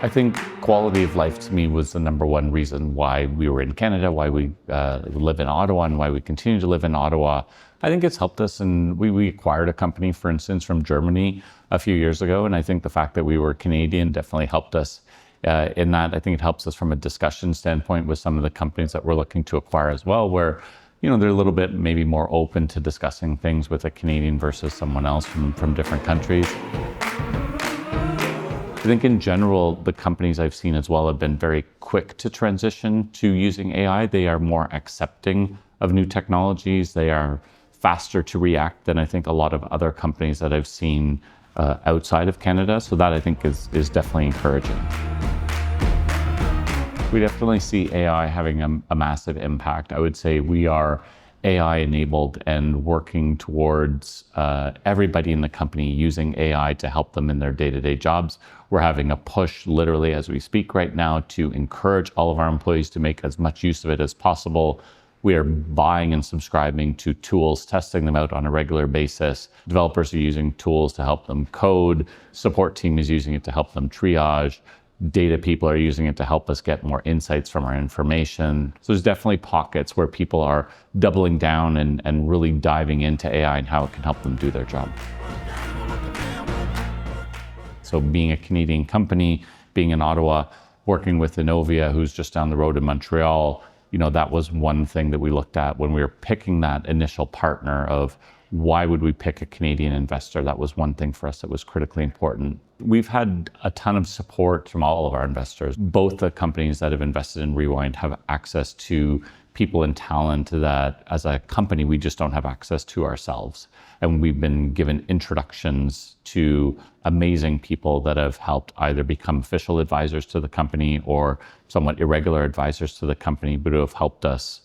I think quality of life to me was the number one reason why we were in Canada, why we live in Ottawa, and why we continue to live in Ottawa. I think it's helped us, and we acquired a company, for instance, from Germany a few years ago, and I think the fact that we were Canadian definitely helped us in that. I think it helps us from a discussion standpoint with some of the companies that we're looking to acquire as well, where they're a little bit maybe more open to discussing things with a Canadian versus someone else from different countries. I think in general, the companies I've seen as well have been very quick to transition to using AI. They are more accepting of new technologies. They are faster to react than I think a lot of other companies that I've seen outside of Canada. So that I think is definitely encouraging. We definitely see AI having a massive impact. I would say we are AI enabled and working towards everybody in the company using AI to help them in their day-to-day jobs. We're having a push literally as we speak right now to encourage all of our employees to make as much use of it as possible. We are buying and subscribing to tools, testing them out on a regular basis. Developers are using tools to help them code. Support team is using it to help them triage. Data people are using it to help us get more insights from our information. So there's definitely pockets where people are doubling down and really diving into AI and how it can help them do their job. So being a Canadian company, being in Ottawa, working with Innovia, who's just down the road in Montreal, that was one thing that we looked at when we were picking that initial partner of why would we pick a Canadian investor? That was one thing for us that was critically important. We've had a ton of support from all of our investors. Both the companies that have invested in Rewind have access to people and talent that as a company, we just don't have access to ourselves. And we've been given introductions to amazing people that have helped either become official advisors to the company or somewhat irregular advisors to the company, but who have helped us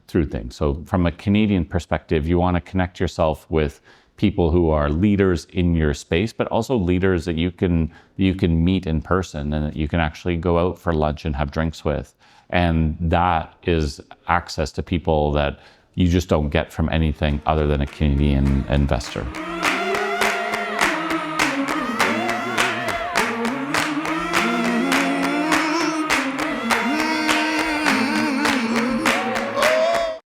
through things. So from a Canadian perspective, you want to connect yourself with people who are leaders in your space, but also leaders that you can meet in person and that you can actually go out for lunch and have drinks with. And that is access to people that you just don't get from anything other than a Canadian investor.